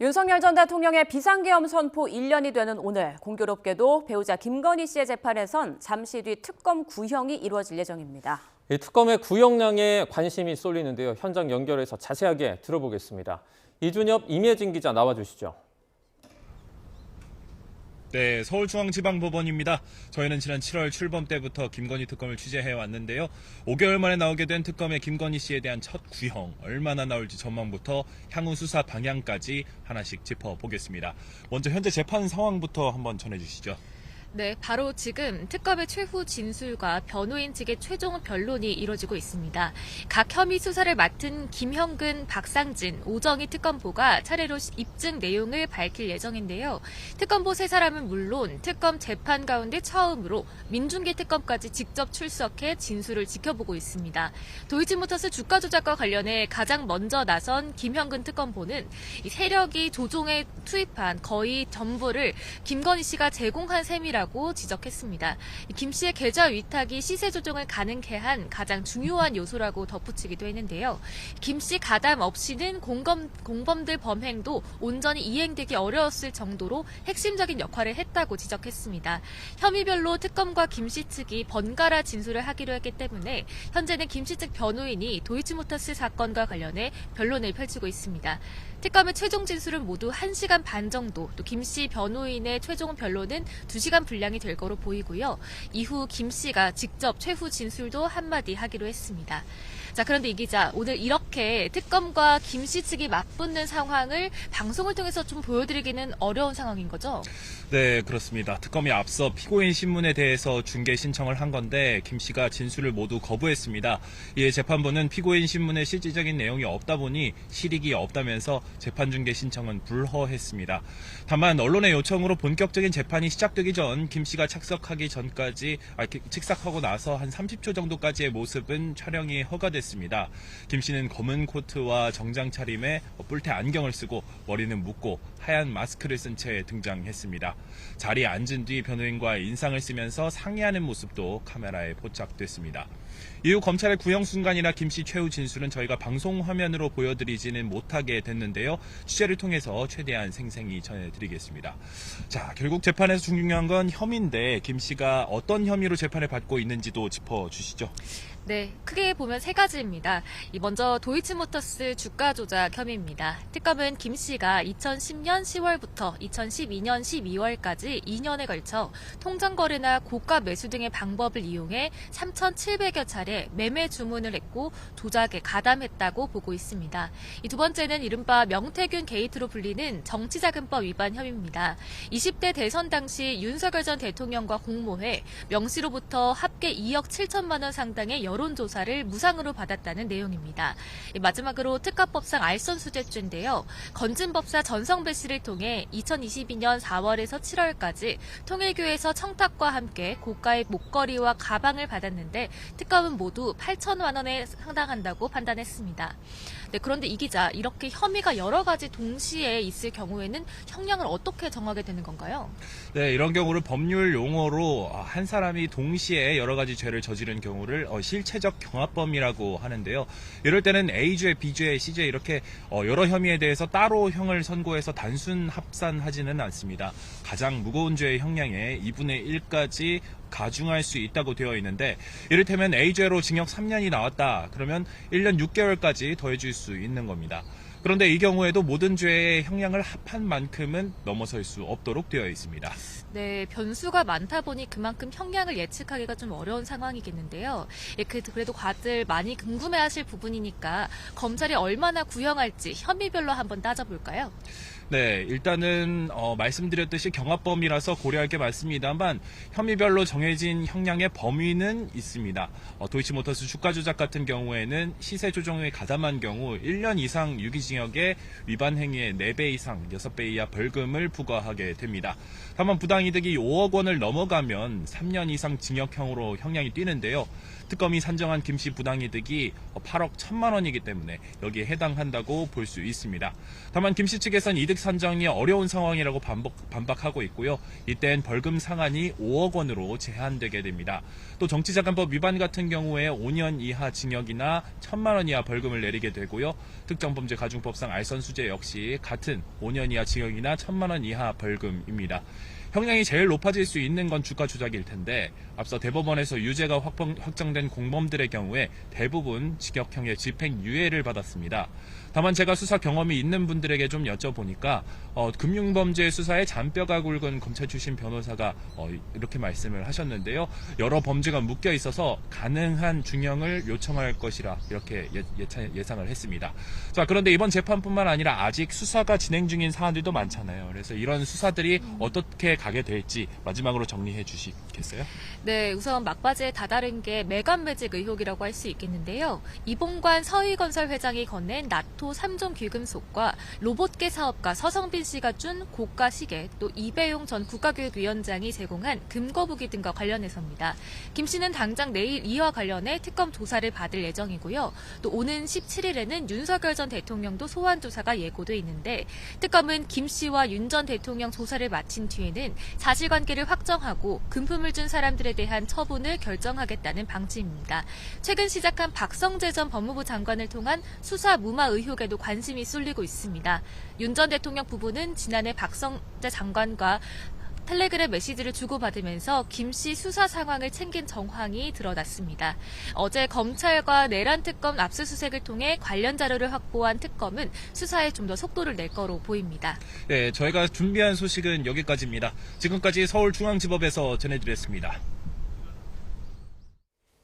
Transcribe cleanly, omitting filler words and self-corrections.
윤석열 전 대통령의 비상계엄 선포 1년이 되는 오늘 공교롭게도 배우자 김건희 씨의 재판에선 잠시 뒤 특검 구형이 이루어질 예정입니다. 이 특검의 구형량에 관심이 쏠리는데요. 현장 연결해서 자세하게 들어보겠습니다. 이준엽, 임예진 기자 나와주시죠. 네, 서울중앙지방법원입니다. 저희는 지난 7월 출범 때부터 김건희 특검을 취재해 왔는데요. 5개월 만에 나오게 된 특검의 김건희 씨에 대한 첫 구형, 얼마나 나올지 전망부터 향후 수사 방향까지 하나씩 짚어보겠습니다. 먼저 현재 재판 상황부터 한번 전해주시죠. 네, 바로 지금 특검의 최후 진술과 변호인 측의 최종 변론이 이뤄지고 있습니다. 각 혐의 수사를 맡은 김형근, 박상진, 오정희 특검보가 차례로 입증 내용을 밝힐 예정인데요. 특검보 세 사람은 물론 특검 재판 가운데 처음으로 민중기 특검까지 직접 출석해 진술을 지켜보고 있습니다. 도이치모터스 주가 조작과 관련해 가장 먼저 나선 김형근 특검보는 이 세력이 조종에 투입한 거의 전부를 김건희 씨가 제공한 셈이라 고 지적했습니다. 김 씨의 계좌 위탁이 시세 조정을 가능케 한 가장 중요한 요소라고 덧붙이기도 했는데요. 김 씨 가담 없이는 공범들 범행도 온전히 이행되기 어려웠을 정도로 핵심적인 역할을 했다고 지적했습니다. 혐의별로 특검과 김 씨 측이 번갈아 진술을 하기로 했기 때문에 현재는 김 씨 측 변호인이 도이치모터스 사건과 관련해 변론을 펼치고 있습니다. 특검의 최종 진술은 모두 1시간 반 정도, 또 김 씨 변호인의 최종 변론은 2시간 분량이 될 거로 보이고요. 이후 김 씨가 직접 최후 진술도 한마디 하기로 했습니다. 자, 그런데 이 기자, 오늘 이렇게 특검과 김 씨 측이 맞붙는 상황을 방송을 통해서 좀 보여드리기는 어려운 상황인 거죠? 네, 그렇습니다. 특검이 앞서 피고인 신문에 대해서 중개 신청을 한 건데 김 씨가 진술을 모두 거부했습니다. 이에 재판부는 피고인 신문에 실질적인 내용이 없다 보니 실익이 없다면서 재판 중개 신청은 불허했습니다. 다만 언론의 요청으로 본격적인 재판이 시작되기 전 김 씨가 착석하고 나서 한 30초 정도까지의 모습은 촬영이 허가됐습니다. 김 씨는 검은 코트와 정장 차림에 뿔테 안경을 쓰고 머리는 묶고 하얀 마스크를 쓴 채 등장했습니다. 자리에 앉은 뒤 변호인과 인상을 쓰면서 상의하는 모습도 카메라에 포착됐습니다. 이후 검찰의 구형 순간이나 김 씨 최후 진술은 저희가 방송 화면으로 보여드리지는 못하게 됐는데요. 취재를 통해서 최대한 생생히 전해드리겠습니다. 자, 결국 재판에서 중요한 건 혐의인데 김 씨가 어떤 혐의로 재판을 받고 있는지도 짚어주시죠. 네, 크게 보면 세 가지입니다. 먼저 도이치모터스 주가 조작 혐의입니다. 특검은 김 씨가 2010년 10월부터 2012년 12월까지 2년에 걸쳐 통장 거래나 고가 매수 등의 방법을 이용해 3,700여 차례 매매 주문을 했고 조작에 가담했다고 보고 있습니다. 두 번째는 이른바 명태균 게이트로 불리는 정치자금법 위반 혐의입니다. 20대 대선 당시 윤석열 전 대통령과 공모해 명 씨로부터 합계 2억 7천만 원 상당의 여론조사를 무상으로 받았다는 내용입니다. 마지막으로 특가법상 알선수재죄인데요. 건진법사 전성배 씨를 통해 2022년 4월에서 7월까지 통일교에서 청탁과 함께 고가의 목걸이와 가방을 받았는데 특검은 모두 8천만 원에 상당한다고 판단했습니다. 네, 그런데 이 기자, 이렇게 혐의가 여러 가지 동시에 있을 경우에는 형량을 어떻게 정하게 되는 건가요? 네, 이런 경우를 법률 용어로 한 사람이 동시에 여러 가지 죄를 저지른 경우를 실체적 경합범이라고 하는데요. 이럴 때는 A죄, B죄, C죄 이렇게 여러 혐의에 대해서 따로 형을 선고해서 단순 합산하지는 않습니다. 가장 무거운 죄의 형량의 2분의 1까지 가중할 수 있다고 되어 있는데 이를테면 A죄로 징역 3년이 나왔다. 그러면 1년 6개월까지 더해줄 수 있는 겁니다. 그런데 이 경우에도 모든 죄의 형량을 합한 만큼은 넘어설 수 없도록 되어 있습니다. 네, 변수가 많다 보니 그만큼 형량을 예측하기가 좀 어려운 상황이겠는데요. 그래도 다들 많이 궁금해하실 부분이니까 검찰이 얼마나 구형할지 혐의별로 한번 따져볼까요? 네, 일단은 말씀드렸듯이 경합범이라서 고려할 게 많습니다만 혐의별로 정해진 형량의 범위는 있습니다. 도이치모터스 주가 조작 같은 경우에는 시세 조정에 가담한 경우 1년 이상 유기징역에 위반 행위의 4배 이상 6배 이하 벌금을 부과하게 됩니다. 다만 부당이득이 5억 원을 넘어가면 3년 이상 징역형으로 형량이 뛰는데요. 특검이 산정한 김 씨 부당이득이 8억 1천만 원이기 때문에 여기에 해당한다고 볼 수 있습니다. 다만 김 씨 측에선 이득 산정이 어려운 상황이라고 반박하고 있고요. 이땐 벌금 상한이 5억 원으로 제한되게 됩니다. 또 정치자금법 위반 같은 경우에 5년 이하 징역이나 1천만 원 이하 벌금을 내리게 되고요. 특정범죄가중법상 알선수재 역시 같은 5년 이하 징역이나 1천만 원 이하 벌금입니다. 형량이 제일 높아질 수 있는 건 주가 조작일 텐데 앞서 대법원에서 유죄가 확정된 공범들의 경우에 대부분 징역형의 집행유예를 받았습니다. 다만 제가 수사 경험이 있는 분들에게 좀 여쭤보니까 금융범죄 수사에 잔뼈가 굵은 검찰 출신 변호사가 이렇게 말씀을 하셨는데요. 여러 범죄가 묶여 있어서 가능한 중형을 요청할 것이라 이렇게 예상을 했습니다. 자, 그런데 이번 재판뿐만 아니라 아직 수사가 진행 중인 사안들도 많잖아요. 그래서 이런 수사들이 어떻게 가게 될지 마지막으로 정리해 주시겠어요? 네, 우선 막바지에 다다른 게 매각 매직 의혹이라고 할 수 있겠는데요. 이봉관 서희건설 회장이 건넨 나토 3종 귀금속과 로봇계 사업가 서성빈 씨가 준 고가 시계, 또 이배용 전 국가교육위원장이 제공한 금거북이 등과 관련해서입니다. 김 씨는 당장 내일 이와 관련해 특검 조사를 받을 예정이고요. 또 오는 17일에는 윤석열 전 대통령도 소환 조사가 예고돼 있는데 특검은 김 씨와 윤 전 대통령 조사를 마친 뒤에는 사실관계를 확정하고 금품을 준 사람들에 대한 처분을 결정하겠다는 방침입니다. 최근 시작한 박성재 전 법무부 장관을 통한 수사 무마 의혹에도 관심이 쏠리고 있습니다. 윤 전 대통령 부부는 지난해 박성재 장관과 텔레그램 메시지를 주고받으면서 김 씨 수사 상황을 챙긴 정황이 드러났습니다. 어제 검찰과 내란 특검 압수수색을 통해 관련 자료를 확보한 특검은 수사에 좀 더 속도를 낼 거로 보입니다. 네, 저희가 준비한 소식은 여기까지입니다. 지금까지 서울중앙지법에서 전해드렸습니다.